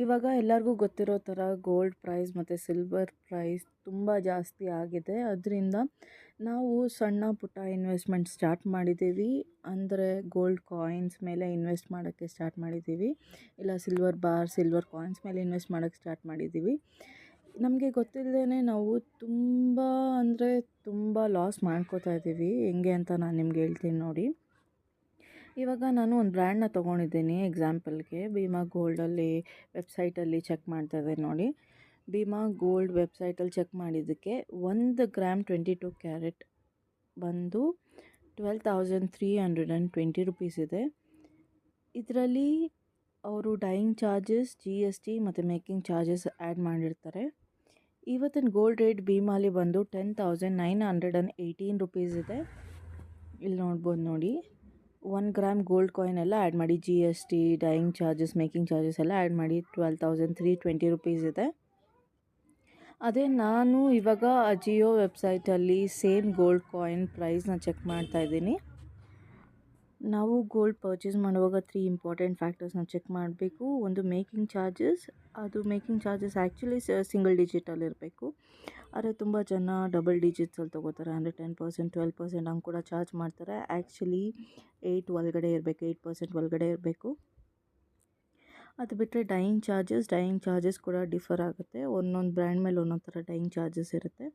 ಇವಾಗ ಎಲ್ಲರಿಗೂ ಗೊತ್ತಿರೋ ಥರ ಗೋಲ್ಡ್ ಪ್ರೈಸ್ ಮತ್ತು ಸಿಲ್ವರ್ ಪ್ರೈಸ್ ತುಂಬ ಜಾಸ್ತಿ ಆಗಿದೆ. ಅದರಿಂದ ನಾವು ಸಣ್ಣ ಪುಟ್ಟ ಇನ್ವೆಸ್ಟ್ಮೆಂಟ್ ಸ್ಟಾರ್ಟ್ ಮಾಡಿದ್ದೀವಿ. ಅಂದರೆ ಗೋಲ್ಡ್ ಕಾಯಿನ್ಸ್ ಮೇಲೆ ಇನ್ವೆಸ್ಟ್ ಮಾಡೋಕ್ಕೆ ಸ್ಟಾರ್ಟ್ ಮಾಡಿದ್ದೀವಿ, ಇಲ್ಲ ಸಿಲ್ವರ್ ಬಾರ್, ಸಿಲ್ವರ್ ಕಾಯಿನ್ಸ್ ಮೇಲೆ ಇನ್ವೆಸ್ಟ್ ಮಾಡೋಕ್ಕೆ ಸ್ಟಾರ್ಟ್ ಮಾಡಿದ್ದೀವಿ. ನಮಗೆ ಗೊತ್ತಿಲ್ಲದೇ ನಾವು ತುಂಬ ಅಂದರೆ ತುಂಬ ಲಾಸ್ ಮಾಡ್ಕೋತಾ ಇದ್ದೀವಿ. ಹೆಂಗೆ ಅಂತ ನಾನು ನಿಮ್ಗೆ ಹೇಳ್ತೀನಿ ನೋಡಿ. ಇವಾಗ ನಾನು ಒಂದು ಬ್ರ್ಯಾಂಡ್ನ ತೊಗೊಂಡಿದ್ದೀನಿ. ಎಕ್ಸಾಂಪಲ್ಗೆ ಭೀಮಾ ಗೋಲ್ಡಲ್ಲಿ ವೆಬ್ಸೈಟಲ್ಲಿ ಚೆಕ್ ಮಾಡ್ತಾಯಿದ್ದೆ ನೋಡಿ. ಭೀಮಾ ಗೋಲ್ಡ್ ವೆಬ್ಸೈಟಲ್ಲಿ ಚೆಕ್ ಮಾಡಿದ್ದಕ್ಕೆ 1 ಗ್ರಾಮ್ 22 ಕ್ಯಾರೆಟ್ ಬಂದು 12,320 ರುಪೀಸ್ ಇದೆ. ಇದರಲ್ಲಿ ಅವರು ಡೈಯಿಂಗ್ ಚಾರ್ಜಸ್, GST ಮತ್ತು ಮೇಕಿಂಗ್ ಚಾರ್ಜಸ್ ಆ್ಯಡ್ ಮಾಡಿರ್ತಾರೆ. ಇವತ್ತಿನ ಗೋಲ್ಡ್ ರೇಟ್ ಭೀಮಾಲಿ ಬಂದು 10,918 ರುಪೀಸ್ ಇದೆ. ಇಲ್ಲಿ ನೋಡ್ಬೋದು ನೋಡಿ. 1 ಗ್ರಾಮ್ ಗೋಲ್ಡ್ ಕಾಯಿನ್ ಎಲ್ಲ ಆ್ಯಡ್ ಮಾಡಿ GST, dyeing charges, making charges ಎಲ್ಲ ಆ್ಯಡ್ ಮಾಡಿ 12,320 ರುಪೀಸ್ ಇದೆ. ಅದೇ ನಾನು ಇವಾಗ ಅಜಿಯೋ ವೆಬ್ಸೈಟಲ್ಲಿ ಸೇಮ್ ಗೋಲ್ಡ್ ಕಾಯಿನ್ ಪ್ರೈಸ್ನ ಚೆಕ್ ಮಾಡ್ತಾಯಿದ್ದೀನಿ. ನಾವು ಗೋಲ್ಡ್ ಪರ್ಚೇಸ್ ಮಾಡುವಾಗ 3 ಇಂಪಾರ್ಟೆಂಟ್ ಫ್ಯಾಕ್ಟರ್ಸ್ನ ಚೆಕ್ ಮಾಡಬೇಕು. ಒಂದು ಮೇಕಿಂಗ್ ಚಾರ್ಜಸ್. ಅದು ಮೇಕಿಂಗ್ ಚಾರ್ಜಸ್ ಆ್ಯಕ್ಚುಲಿ ಸಿಂಗಲ್ ಡಿಜಿಟಲ್ಲಿ ಇರಬೇಕು. ಆದರೆ ತುಂಬ ಜನ ಡಬಲ್ ಡಿಜಿಟ್ಸಲ್ಲಿ ತೊಗೋತಾರೆ. ಅಂದರೆ 10%, 12% ಹಂಗೆ ಕೂಡ ಚಾರ್ಜ್ ಮಾಡ್ತಾರೆ. ಆ್ಯಕ್ಚುಲಿ 8 ಒಳಗಡೆ ಇರಬೇಕು, 8% ಒಳಗಡೆ ಇರಬೇಕು. ಅದು ಬಿಟ್ಟರೆ ಡೈಯಿಂಗ್ ಚಾರ್ಜಸ್ ಕೂಡ ಡಿಫರ್ ಆಗುತ್ತೆ. ಒಂದೊಂದು ಬ್ರ್ಯಾಂಡ್ ಮೇಲೆ ಒಂದೊಂದು ಥರ ಡೈಯಿಂಗ್ ಚಾರ್ಜಸ್ ಇರುತ್ತೆ.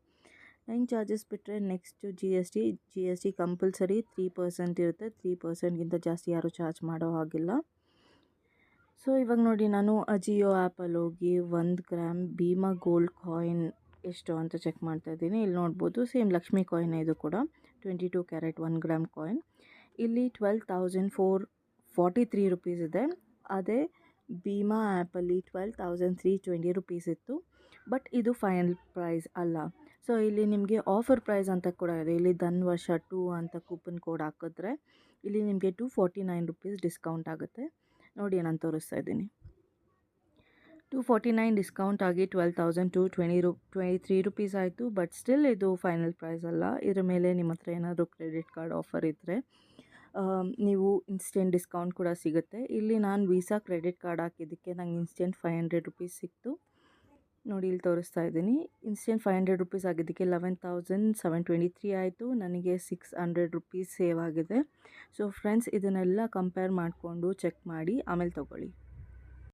ಡೈಯಿಂಗ್ ಚಾರ್ಜಸ್ ಬಿಟ್ಟರೆ ನೆಕ್ಸ್ಟು GST ಕಂಪಲ್ಸರಿ 3% ಇರುತ್ತೆ. 3%ಗಿಂತ ಜಾಸ್ತಿ ಯಾರೂ ಚಾರ್ಜ್ ಮಾಡೋ ಹಾಗಿಲ್ಲ. ಸೊ ಇವಾಗ ನೋಡಿ, ನಾನು ಅಜಿಯೋ ಆ್ಯಪಲ್ಲಿ ಹೋಗಿ 1 ಗ್ರಾಮ್ ಭೀಮಾ ಗೋಲ್ಡ್ ಕಾಯಿನ್ ಎಷ್ಟು ಅಂತ ಚೆಕ್ ಮಾಡ್ತಾಯಿದ್ದೀನಿ. ಇಲ್ಲಿ ನೋಡ್ಬೋದು, ಸೇಮ್ ಲಕ್ಷ್ಮಿ ಕಾಯಿನ್ ಇದು ಕೂಡ 22 ಕ್ಯಾರೆಟ್ 1 ಗ್ರಾಮ್ ಕಾಯಿನ್. ಇಲ್ಲಿ 12,443 ರುಪೀಸ್ ಇದೆ. ಅದೇ ಭೀಮಾ ಆ್ಯಪಲ್ಲಿ 12,320 ರುಪೀಸ್ ಇತ್ತು. ಬಟ್ ಇದು ಫೈನಲ್ ಪ್ರೈಸ್ ಅಲ್ಲ. ಸೊ ಇಲ್ಲಿ ನಿಮಗೆ ಆಫರ್ ಪ್ರೈಸ್ ಅಂತ ಕೂಡ ಇದೆ. ಇಲ್ಲಿ ಧನ್ವರ್ಷ 2 ಅಂತ ಕೂಪನ್ ಕೋಡ್ ಹಾಕಿದ್ರೆ ಇಲ್ಲಿ ನಿಮಗೆ 249 ರುಪೀಸ್ ಡಿಸ್ಕೌಂಟ್ ಆಗುತ್ತೆ. ನೋಡಿ, ನಾನು ತೋರಿಸ್ತಾ ಇದ್ದೀನಿ. 249 ಡಿಸ್ಕೌಂಟ್ ಆಗಿ 12,223 ರುಪೀಸ್ ಆಯಿತು. ಬಟ್ ಸ್ಟಿಲ್ ಇದು ಫೈನಲ್ ಪ್ರೈಸ್ ಅಲ್ಲ. ಇದರ ಮೇಲೆ ನಿಮ್ಮ ಹತ್ರ ಏನಾದರೂ ಕ್ರೆಡಿಟ್ ಕಾರ್ಡ್ ಆಫರ್ ಇದ್ದರೆ ನೀವು ಇನ್ಸ್ಟೆಂಟ್ ಡಿಸ್ಕೌಂಟ್ ಕೂಡ ಸಿಗುತ್ತೆ. ಇಲ್ಲಿ ನಾನು ವೀಸಾ ಕ್ರೆಡಿಟ್ ಕಾರ್ಡ್ ಹಾಕಿದ್ದಕ್ಕೆ ನಂಗೆ ಇನ್ಸ್ಟೆಂಟ್ 500 ರುಪೀಸ್ ಸಿಕ್ತು. ನೋಡಿ, ಇಲ್ಲಿ ತೋರಿಸ್ತಾ ಇದ್ದೀನಿ. ಇನ್ಸ್ಟೆಂಟ್ 500 ರುಪೀಸ್ ಆಗಿದ್ದಕ್ಕೆ 11,723 ಆಯಿತು. ನನಗೆ 600 ರುಪೀಸ್ ಸೇವ್ ಆಗಿದೆ. ಸೊ ಫ್ರೆಂಡ್ಸ್, ಇದನ್ನೆಲ್ಲ ಕಂಪೇರ್ ಮಾಡಿಕೊಂಡು ಚೆಕ್ ಮಾಡಿ ಆಮೇಲೆ ತೊಗೊಳ್ಳಿ.